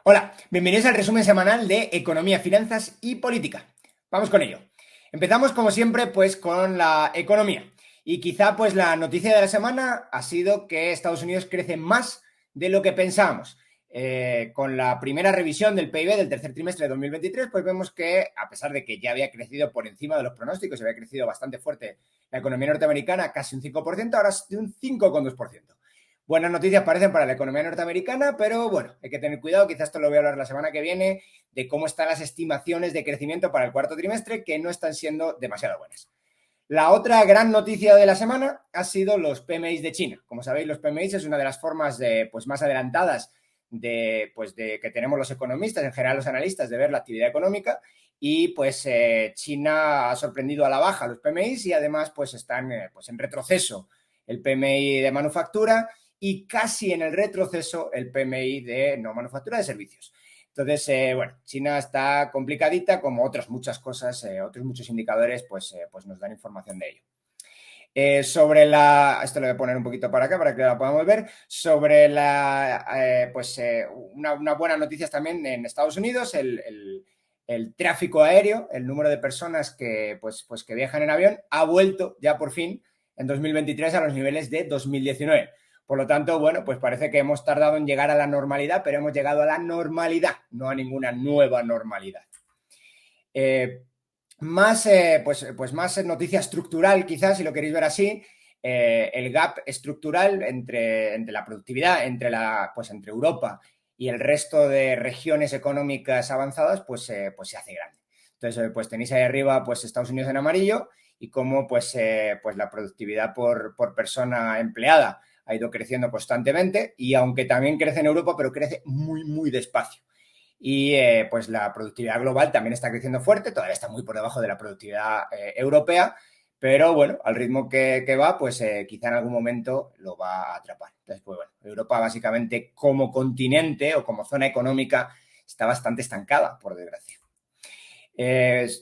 Hola, bienvenidos al resumen semanal de Economía, Finanzas y Política. Vamos con ello. Empezamos, como siempre, pues con la economía. Y quizá pues la noticia de la semana ha sido que Estados Unidos crece más de lo que pensábamos. Con la primera revisión del PIB del tercer trimestre de 2023, pues vemos que, a pesar de que ya había crecido por encima de los pronósticos, había crecido bastante fuerte la economía norteamericana, casi un 5%, ahora es de un 5,2%. Buenas noticias parecen para la economía norteamericana, pero bueno, hay que tener cuidado, quizás esto lo voy a hablar la semana que viene, de cómo están las estimaciones de crecimiento para el cuarto trimestre, que no están siendo demasiado buenas. La otra gran noticia de la semana ha sido los PMIs de China. Como sabéis, los PMIs es una de las formas más adelantadas de que tenemos los economistas, en general los analistas, de ver la actividad económica. Y China ha sorprendido a la baja los PMIs y además están en retroceso el PMI de manufactura y casi en el retroceso el PMI de no manufactura de servicios. Entonces, China está complicadita, como otras muchas cosas, otros muchos indicadores, nos dan información de ello. Esto lo voy a poner un poquito para acá para que la podamos ver, una buena noticia también en Estados Unidos, el tráfico aéreo, el número de personas que viajan en avión ha vuelto ya por fin en 2023 a los niveles de 2019. Por lo tanto, pues parece que hemos tardado en llegar a la normalidad, pero hemos llegado a la normalidad, no a ninguna nueva normalidad. Más noticia estructural, quizás, si lo queréis ver así, el gap estructural entre la productividad, entre Europa y el resto de regiones económicas avanzadas, se hace grande. Entonces, tenéis ahí arriba, Estados Unidos en amarillo y cómo, la productividad por persona empleada ha ido creciendo constantemente y aunque también crece en Europa, pero crece muy, muy despacio. Y la productividad global también está creciendo fuerte, todavía está muy por debajo de la productividad europea, pero bueno, al ritmo que va, quizá en algún momento lo va a atrapar. Entonces, Europa básicamente como continente o como zona económica está bastante estancada, por desgracia.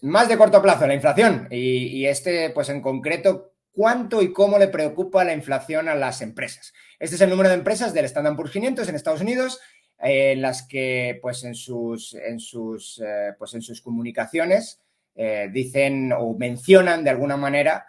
Más de corto plazo, la inflación y en concreto, ¿cuánto y cómo le preocupa la inflación a las empresas? Este es el número de empresas del Standard & Poor's 500 en Estados Unidos, en las que en sus comunicaciones dicen o mencionan de alguna manera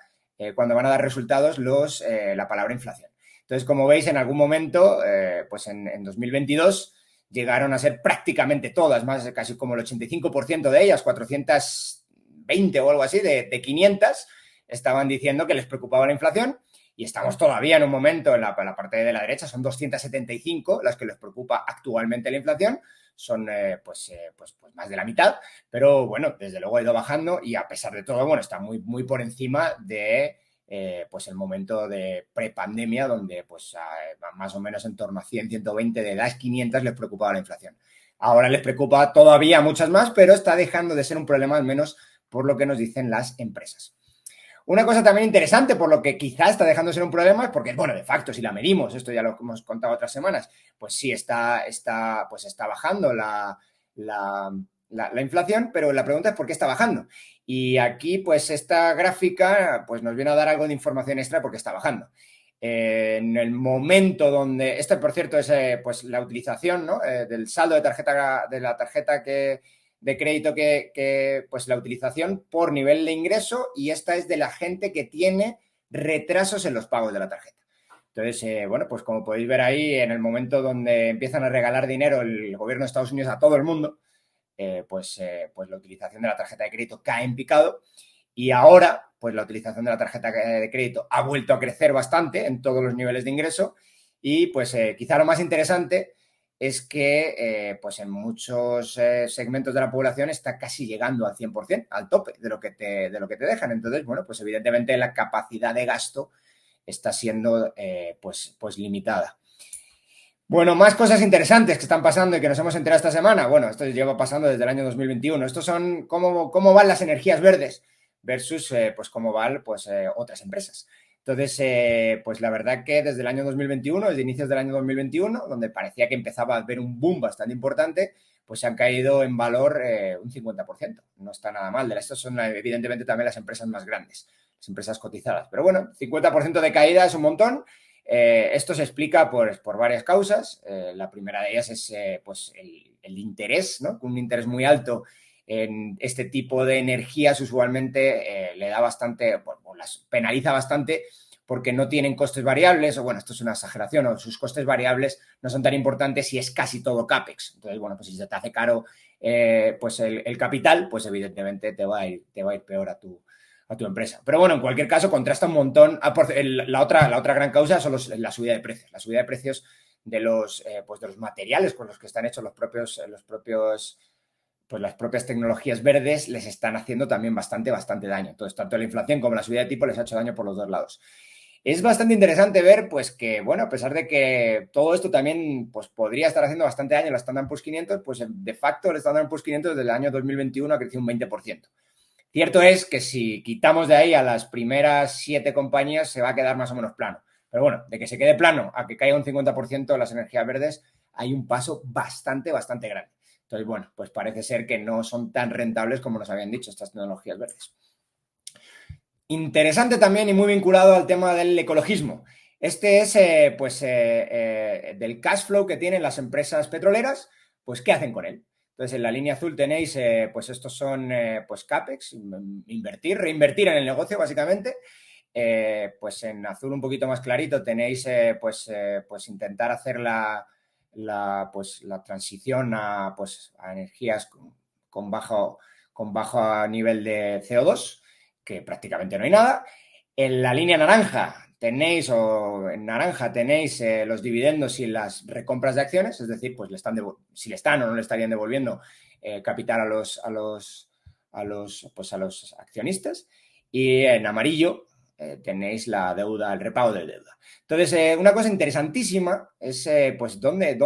cuando van a dar resultados la palabra inflación. Entonces, como veis, en algún momento, en 2022, llegaron a ser prácticamente todas, más casi como el 85% de ellas, 420 o algo así, de 500, estaban diciendo que les preocupaba la inflación. Y estamos todavía en un momento, en la parte de la derecha, son 275 las que les preocupa actualmente la inflación, son más de la mitad, pero bueno, desde luego ha ido bajando y a pesar de todo, está muy, muy por encima de el momento de prepandemia, donde más o menos en torno a 100, 120 de las 500 les preocupaba la inflación. Ahora les preocupa todavía muchas más, pero está dejando de ser un problema, al menos por lo que nos dicen las empresas. Una cosa también interesante, por lo que quizás está dejando de ser un problema, es porque, de facto, si la medimos, esto ya lo hemos contado otras semanas, pues sí está bajando la inflación, pero la pregunta es ¿por qué está bajando? Y aquí, esta gráfica nos viene a dar algo de información extra porque está bajando. En el momento donde, por cierto, es la utilización, ¿no? Del saldo de la tarjeta de crédito la utilización por nivel de ingreso, y esta es de la gente que tiene retrasos en los pagos de la tarjeta. Entonces, como podéis ver ahí, en el momento donde empiezan a regalar dinero el gobierno de Estados Unidos a todo el mundo, la utilización de la tarjeta de crédito cae en picado y ahora, la utilización de la tarjeta de crédito ha vuelto a crecer bastante en todos los niveles de ingreso y, quizá lo más interesante es que en muchos segmentos de la población está casi llegando al 100%, al tope de lo que te dejan. Entonces, evidentemente la capacidad de gasto está siendo limitada. Bueno, más cosas interesantes que están pasando y que nos hemos enterado esta semana. Bueno, esto lleva pasando desde el año 2021. Estos son cómo van las energías verdes versus cómo van otras empresas. Entonces, la verdad que desde el año 2021, desde inicios del año 2021, donde parecía que empezaba a haber un boom bastante importante, se han caído en valor un 50%. No está nada mal. Estas son evidentemente también las empresas más grandes, las empresas cotizadas. Pero bueno, 50% de caída es un montón. Esto se explica por varias causas. La primera de ellas es pues el interés, ¿no? Un interés muy alto en este tipo de energías usualmente le da bastante, o las penaliza bastante porque no tienen costes variables, o bueno, esto es una exageración, o sus costes variables no son tan importantes si es casi todo CAPEX. Entonces, bueno, pues si se te hace caro pues el capital, pues evidentemente te va a ir peor a tu empresa. Pero bueno, en cualquier caso, contrasta un montón. La otra gran causa son la subida de precios. La subida de precios de pues de los materiales con los que están hechos pues las propias tecnologías verdes les están haciendo también bastante daño. Entonces, tanto la inflación como la subida de tipo les ha hecho daño por los dos lados. Es bastante interesante ver, pues, que, bueno, a pesar de que todo esto también, pues, podría estar haciendo bastante daño en la Standard Poor's 500, pues, de facto, el Standard Poor's 500 desde el año 2021 ha crecido un 20%. Cierto es que si quitamos de ahí a las primeras 7 compañías, se va a quedar más o menos plano. Pero bueno, de que se quede plano a que caiga un 50% de las energías verdes, hay un paso bastante grande. Entonces, bueno, pues parece ser que no son tan rentables como nos habían dicho estas tecnologías verdes. Interesante también y muy vinculado al tema del ecologismo. Este es del cash flow que tienen las empresas petroleras, pues ¿qué hacen con él? Entonces, en la línea azul tenéis, pues estos son pues CAPEX, reinvertir en el negocio básicamente. Pues en azul un poquito más clarito tenéis pues intentar hacer pues, la transición pues, a energías con bajo nivel de CO2, que prácticamente no hay nada. En la línea naranja tenéis los dividendos y las recompras de acciones, es decir, pues si le están o no le estarían devolviendo capital a los accionistas. Y en amarillo tenéis la deuda, el repago de deuda. Entonces, una cosa interesantísima es, pues, ¿dónde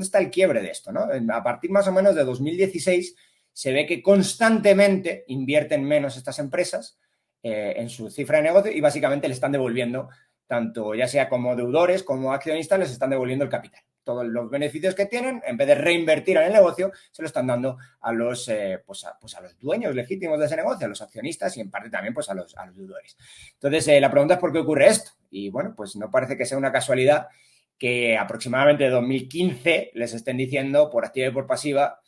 está el quiebre de esto, ¿no? A partir más o menos de 2016 se ve que constantemente invierten menos estas empresas en su cifra de negocio y básicamente le están devolviendo, tanto ya sea como deudores como accionistas, les están devolviendo el capital. Todos los beneficios que tienen, en vez de reinvertir en el negocio, se lo están dando a los, pues a los dueños legítimos de ese negocio, a los accionistas y en parte también pues a los deudores. Entonces, la pregunta es ¿por qué ocurre esto? Y bueno, pues no parece que sea una casualidad que aproximadamente de 2015 les estén diciendo por activa y por pasiva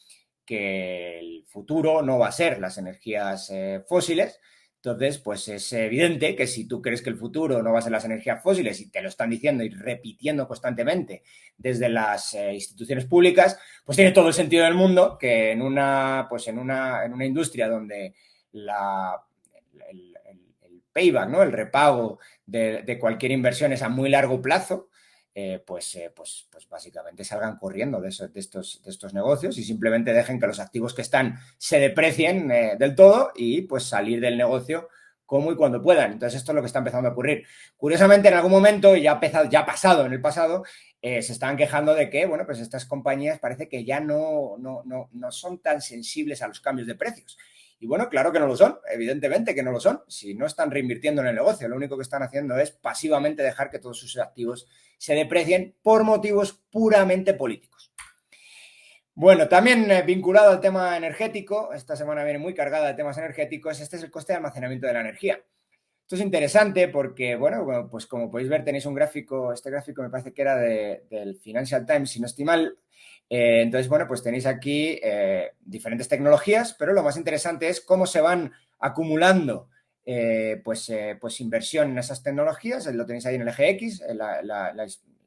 que el futuro no va a ser las energías fósiles. Entonces, pues es evidente que si tú crees que el futuro no va a ser las energías fósiles y te lo están diciendo y repitiendo constantemente desde las instituciones públicas, pues tiene todo el sentido del mundo que en una industria donde el payback, ¿no? El repago de cualquier inversión es a muy largo plazo, pues básicamente salgan corriendo de estos negocios y simplemente dejen que los activos que están se deprecien del todo y pues salir del negocio como y cuando puedan. Entonces esto es lo que está empezando a ocurrir. Curiosamente, en algún momento, ya ha pasado en el pasado, se estaban quejando de que, bueno, pues estas compañías parece que ya no son tan sensibles a los cambios de precios. Y bueno, claro que no lo son, evidentemente que no lo son. Si no están reinvirtiendo en el negocio, lo único que están haciendo es pasivamente dejar que todos sus activos se deprecien por motivos puramente políticos. Bueno, también vinculado al tema energético, esta semana viene muy cargada de temas energéticos, este es el coste de almacenamiento de la energía. Esto es interesante porque, bueno, pues como podéis ver tenéis un gráfico, este gráfico me parece que era del Financial Times, si no estoy mal. Entonces, bueno, pues tenéis aquí diferentes tecnologías, pero lo más interesante es cómo se van acumulando pues inversión en esas tecnologías. Lo tenéis ahí en el eje X, la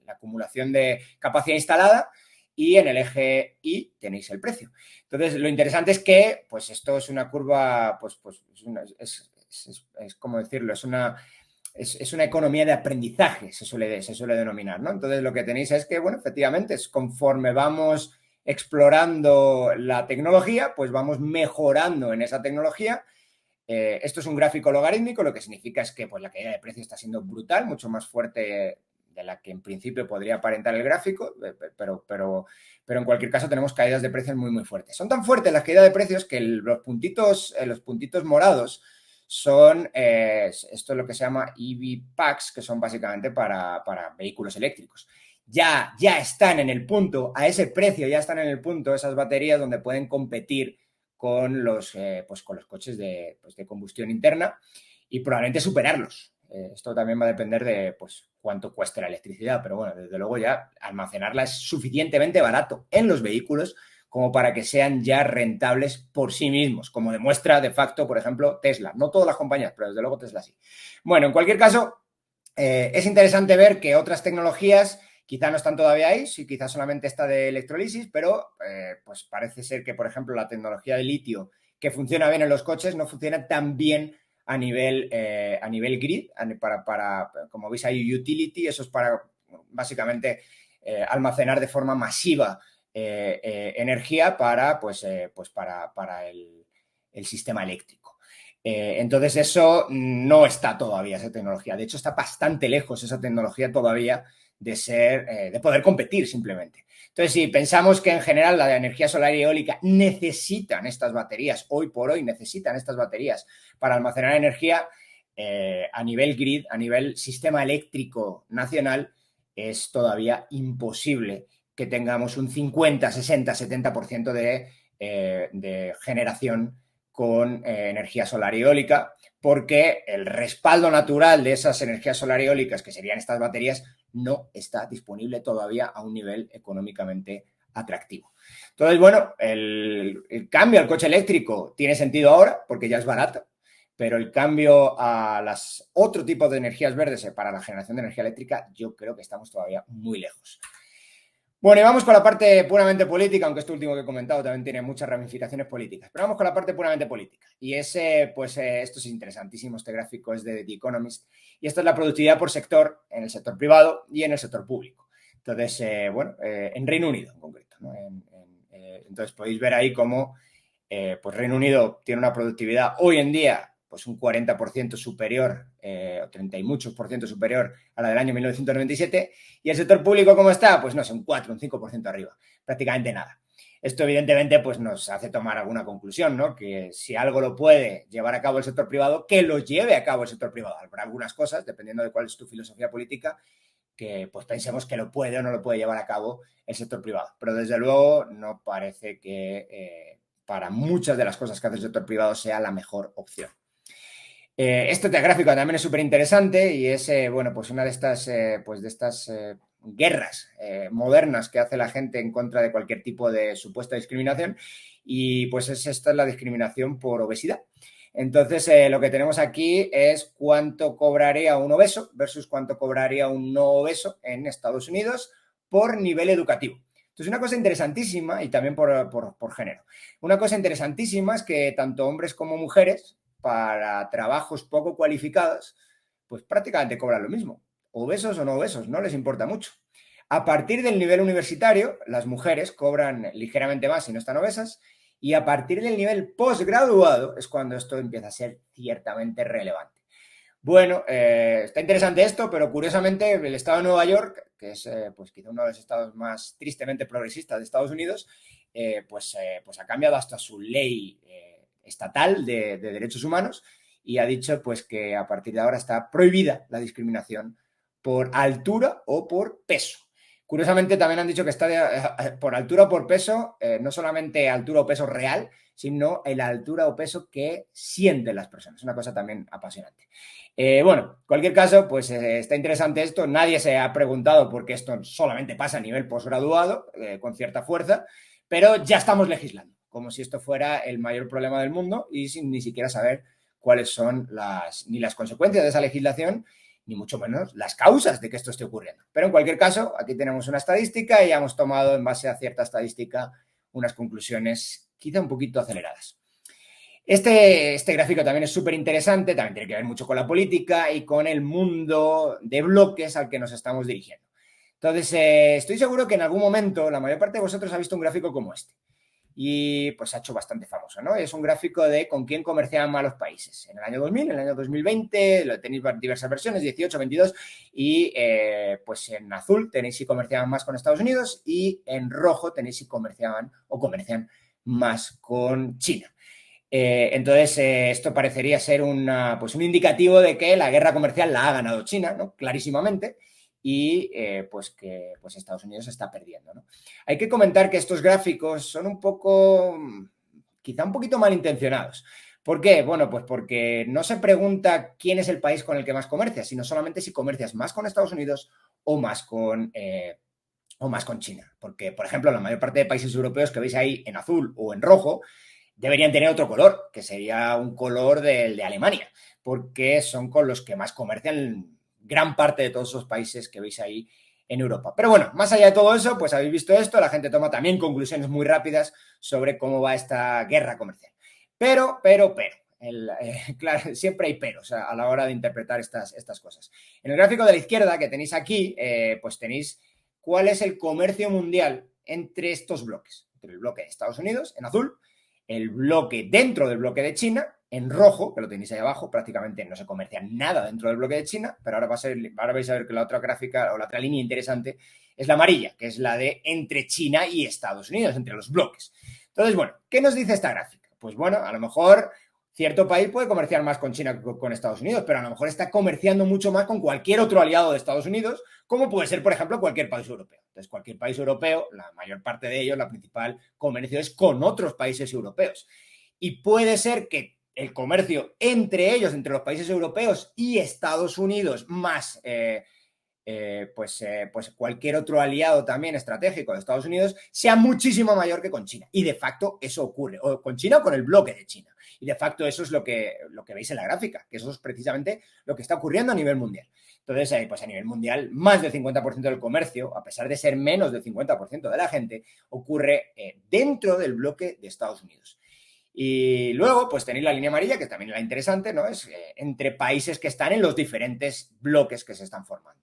acumulación de capacidad instalada, y en el eje Y tenéis el precio. Entonces, lo interesante es que, pues esto es una curva, es como decirlo, es una economía de aprendizaje, se suele denominar, ¿no? Entonces, lo que tenéis es que, bueno, efectivamente, es conforme vamos explorando la tecnología, pues vamos mejorando en esa tecnología. Esto es un gráfico logarítmico, lo que significa es que pues, la caída de precio está siendo brutal, mucho más fuerte de la que en principio podría aparentar el gráfico, pero en cualquier caso tenemos caídas de precios muy fuertes. Son tan fuertes las caídas de precios que los puntitos morados son, esto es lo que se llama EV Packs, que son básicamente para vehículos eléctricos. Ya están en el punto, a ese precio ya están en el punto esas baterías donde pueden competir con los coches de combustión interna y probablemente superarlos. Esto también va a depender de pues, cuánto cueste la electricidad, pero bueno, desde luego ya almacenarla es suficientemente barato en los vehículos como para que sean ya rentables por sí mismos, como demuestra de facto, por ejemplo, Tesla. No todas las compañías, pero desde luego Tesla sí. Bueno, en cualquier caso, es interesante ver que otras tecnologías quizá no están todavía ahí, sí, quizá solamente está de electrólisis, pero pues parece ser que, por ejemplo, la tecnología de litio que funciona bien en los coches no funciona tan bien a nivel grid, como veis hay utility, eso es para básicamente almacenar de forma masiva energía para el sistema eléctrico. Entonces eso no está todavía, esa tecnología. De hecho, está bastante lejos esa tecnología todavía de poder competir simplemente. Entonces, si pensamos que en general la energía solar y eólica necesitan estas baterías, hoy por hoy necesitan estas baterías para almacenar energía, a nivel grid, a nivel sistema eléctrico nacional, es todavía imposible que tengamos un 50, 60, 70% de generación con energía solar y eólica, porque el respaldo natural de esas energías solar y eólicas, que serían estas baterías, no está disponible todavía a un nivel económicamente atractivo. Entonces, bueno, el cambio al coche eléctrico tiene sentido ahora, porque ya es barato, pero el cambio a otro tipo de energías verdes para la generación de energía eléctrica, yo creo que estamos todavía muy lejos. Bueno, y vamos con la parte puramente política, aunque esto último que he comentado también tiene muchas ramificaciones políticas. Pero vamos con la parte puramente política. Y esto es interesantísimo, este gráfico es de The Economist. Y esta es la productividad por sector en el sector privado y en el sector público. Entonces, en Reino Unido en concreto, ¿no? Entonces podéis ver ahí cómo pues Reino Unido tiene una productividad hoy en día pues un 40% superior, o 30 y muchos por ciento superior a la del año 1997, y el sector público, ¿cómo está? Pues no sé, un 4, un 5% arriba, prácticamente nada. Esto evidentemente pues nos hace tomar alguna conclusión, ¿no? Que si algo lo puede llevar a cabo el sector privado, que lo lleve a cabo el sector privado. Habrá algunas cosas, dependiendo de cuál es tu filosofía política, que pues pensemos que lo puede o no lo puede llevar a cabo el sector privado. Pero desde luego no parece que para muchas de las cosas que hace el sector privado sea la mejor opción. Este gráfico también es súper interesante y es, pues una de estas, guerras modernas que hace la gente en contra de cualquier tipo de supuesta discriminación, y pues esta es la discriminación por obesidad. Entonces, lo que tenemos aquí es cuánto cobraría un obeso versus cuánto cobraría un no obeso en Estados Unidos por nivel educativo. Entonces, una cosa interesantísima, y también por género, una cosa interesantísima es que tanto hombres como mujeres, para trabajos poco cualificados, pues prácticamente cobran lo mismo. Obesos o no obesos, no les importa mucho. A partir del nivel universitario, las mujeres cobran ligeramente más si no están obesas, y a partir del nivel posgraduado es cuando esto empieza a ser ciertamente relevante. Bueno, está interesante esto, pero curiosamente el estado de Nueva York, que es pues quizá uno de los estados más tristemente progresistas de Estados Unidos, pues ha cambiado hasta su ley estatal de derechos humanos, y ha dicho pues que a partir de ahora está prohibida la discriminación por altura o por peso. Curiosamente también han dicho que está por altura o por peso, no solamente altura o peso real, sino el altura o peso que sienten las personas. Una cosa también apasionante. Bueno, en cualquier caso, pues está interesante esto. Nadie se ha preguntado por qué esto solamente pasa a nivel posgraduado, con cierta fuerza, pero ya estamos legislando, como si esto fuera el mayor problema del mundo y sin ni siquiera saber cuáles son ni las consecuencias de esa legislación, ni mucho menos las causas de que esto esté ocurriendo. Pero en cualquier caso, aquí tenemos una estadística y ya hemos tomado en base a cierta estadística unas conclusiones quizá un poquito aceleradas. Este gráfico también es súper interesante, también tiene que ver mucho con la política y con el mundo de bloques al que nos estamos dirigiendo. Entonces, estoy seguro que en algún momento la mayor parte de vosotros ha visto un gráfico como este. Y pues se ha hecho bastante famoso, ¿no? Es un gráfico de con quién comerciaban más los países. En el año 2000, en el año 2020, tenéis diversas versiones, 18, 22, y pues en azul tenéis si comerciaban más con Estados Unidos, y en rojo tenéis si comerciaban o comercian más con China. Entonces, esto parecería ser un indicativo de que la guerra comercial la ha ganado China, ¿no? Clarísimamente, y pues que Estados Unidos está perdiendo, ¿no? Hay que comentar que estos gráficos son quizá un poquito malintencionados, ¿Por qué? Bueno, pues porque no se pregunta quién es el país con el que más comercias, sino solamente si comercias más con Estados Unidos o más con China. Porque, por ejemplo, la mayor parte de países europeos que veis ahí en azul o en rojo deberían tener otro color, que sería un color del de Alemania, porque son con los que más comercian gran parte de todos esos países que veis ahí en Europa. Pero bueno, más allá de todo eso, pues habéis visto esto, la gente toma también conclusiones muy rápidas sobre cómo va esta guerra comercial. Pero, claro, siempre hay peros a la hora de interpretar estas cosas. En el gráfico de la izquierda que tenéis aquí, pues tenéis cuál es el comercio mundial entre estos bloques, entre el bloque de Estados Unidos en azul, el bloque dentro del bloque de China en rojo, que lo tenéis ahí abajo, prácticamente no se comercia nada dentro del bloque de China, pero ahora vais a ver que la otra gráfica o la otra línea interesante es la amarilla, que es la de entre China y Estados Unidos, entre los bloques. Entonces, bueno, ¿qué nos dice esta gráfica? Pues bueno, a lo mejor cierto país puede comerciar más con China que con Estados Unidos, pero a lo mejor está comerciando mucho más con cualquier otro aliado de Estados Unidos, como puede ser, por ejemplo, cualquier país europeo. Entonces, cualquier país europeo, la mayor parte de ellos, la principal comercio es con otros países europeos. Y puede ser que el comercio entre ellos, entre los países europeos y Estados Unidos, más pues cualquier otro aliado también estratégico de Estados Unidos, sea muchísimo mayor que con China. Y de facto eso ocurre, o con China o con el bloque de China. Y de facto eso es lo que veis en la gráfica, que eso es precisamente lo que está ocurriendo a nivel mundial. Entonces, pues a nivel mundial, más del 50% del comercio, a pesar de ser menos del 50% de la gente, ocurre dentro del bloque de Estados Unidos. Y luego, pues tenéis la línea amarilla, que también es la interesante, ¿no? Es entre países que están en los diferentes bloques que se están formando.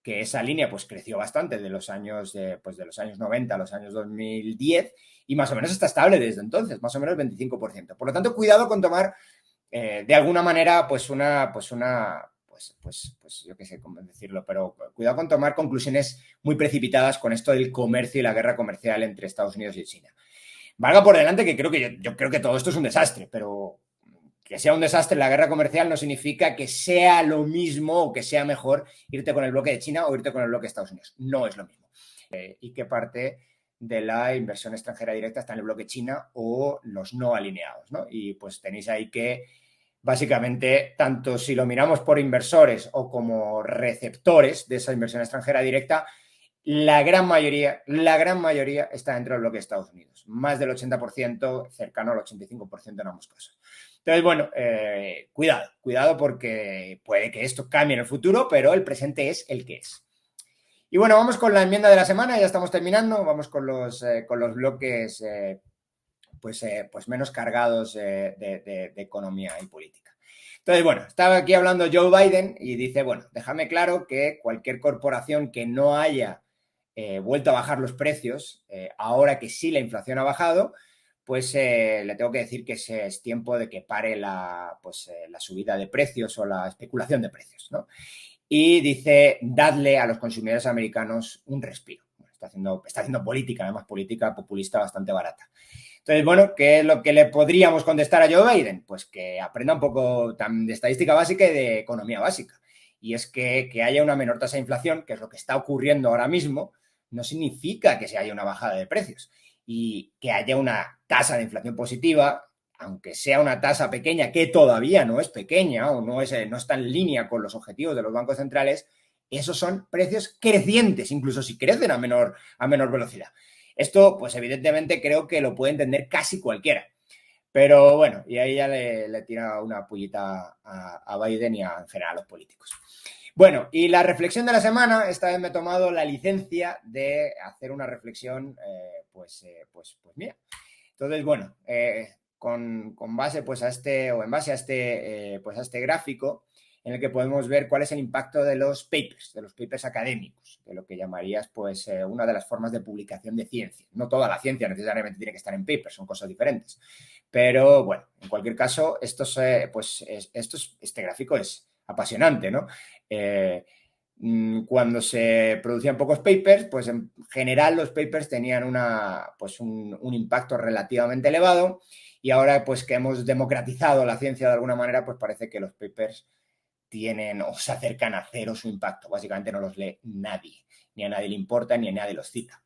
Que esa línea pues creció bastante de los años, de los años 90 a los años 2010 y más o menos está estable desde entonces, más o menos el 25%. Por lo tanto, cuidado con tomar de alguna manera yo qué sé cómo decirlo, pero cuidado con tomar conclusiones muy precipitadas con esto del comercio y la guerra comercial entre Estados Unidos y China. Valga por delante que yo creo que todo esto es un desastre, pero que sea un desastre la guerra comercial no significa que sea lo mismo o que sea mejor irte con el bloque de China o irte con el bloque de Estados Unidos. No es lo mismo. Y qué parte de la inversión extranjera directa está en el bloque China o los no alineados, ¿no? Y pues tenéis ahí que básicamente, tanto si lo miramos por inversores o como receptores de esa inversión extranjera directa, la gran mayoría está dentro del bloque de Estados Unidos. Más del 80%, cercano al 85% en ambos casos. Entonces, bueno, cuidado porque puede que esto cambie en el futuro, pero el presente es el que es. Y bueno, vamos con la enmienda de la semana, ya estamos terminando, vamos con los bloques pues menos cargados de economía y política. Entonces, bueno, estaba aquí hablando Joe Biden y dice, bueno, déjame claro que cualquier corporación que no haya vuelto a bajar los precios, ahora que sí la inflación ha bajado, pues le tengo que decir que es tiempo de que pare la subida de precios o la especulación de precios, ¿no? Y dice, dadle a los consumidores americanos un respiro. Bueno, está haciendo política, además política populista bastante barata. Entonces, bueno, ¿qué es lo que le podríamos contestar a Joe Biden? Pues que aprenda un poco de estadística básica y de economía básica. Y es que haya una menor tasa de inflación, que es lo que está ocurriendo ahora mismo, no significa que se haya una bajada de precios. Y que haya una tasa de inflación positiva, aunque sea una tasa pequeña, que todavía no es pequeña o no está en línea con los objetivos de los bancos centrales, esos son precios crecientes, incluso si crecen a menor velocidad. Esto, pues evidentemente creo que lo puede entender casi cualquiera. Pero bueno, y ahí ya le tira una pullita a Biden y en general a los políticos. Bueno, y la reflexión de la semana, esta vez me he tomado la licencia de hacer una reflexión, pues mía. Entonces, bueno, con base pues a este, o en base a este gráfico, en el que podemos ver cuál es el impacto de los papers académicos, de lo que llamarías pues una de las formas de publicación de ciencia. No toda la ciencia necesariamente tiene que estar en papers, son cosas diferentes. Pero bueno, en cualquier caso, este gráfico es apasionante, ¿no? Cuando se producían pocos papers, pues en general los papers tenían un impacto relativamente elevado y ahora pues que hemos democratizado la ciencia de alguna manera, pues parece que los papers tienen o se acercan a cero su impacto. Básicamente no los lee nadie, ni a nadie le importa, ni a nadie los cita.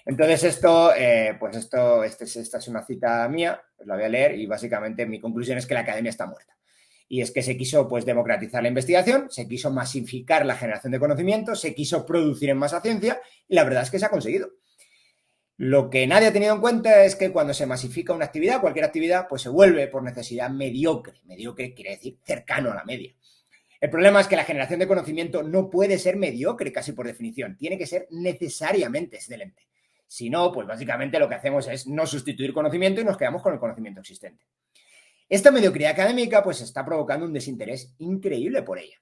Entonces esta es una cita mía, os la voy a leer y básicamente mi conclusión es que la academia está muerta. Y es que se quiso pues democratizar la investigación, se quiso masificar la generación de conocimiento, se quiso producir en masa ciencia y la verdad es que se ha conseguido. Lo que nadie ha tenido en cuenta es que cuando se masifica una actividad, cualquier actividad, pues se vuelve por necesidad mediocre. Mediocre quiere decir cercano a la media. El problema es que la generación de conocimiento no puede ser mediocre casi por definición, tiene que ser necesariamente excelente. Si no, pues básicamente lo que hacemos es no sustituir conocimiento y nos quedamos con el conocimiento existente. Esta mediocridad académica pues está provocando un desinterés increíble por ella.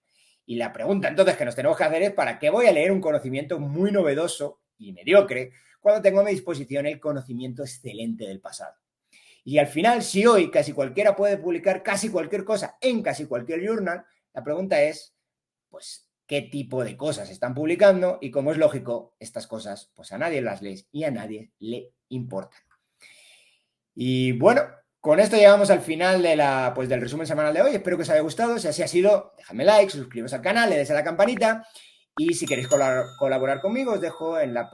Y la pregunta entonces que nos tenemos que hacer es ¿para qué voy a leer un conocimiento muy novedoso y mediocre cuando tengo a mi disposición el conocimiento excelente del pasado? Y al final, si hoy casi cualquiera puede publicar casi cualquier cosa en casi cualquier journal, la pregunta es, pues, ¿qué tipo de cosas están publicando? Y como es lógico, estas cosas, pues a nadie las lee y a nadie le importan. Y bueno, con esto llegamos al final del resumen semanal de hoy. Espero que os haya gustado. Si así ha sido, dejadme like, suscribiros al canal, le des a la campanita. Y si queréis colaborar conmigo, os dejo en el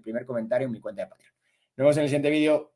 primer comentario en mi cuenta de Patreon. Nos vemos en el siguiente vídeo.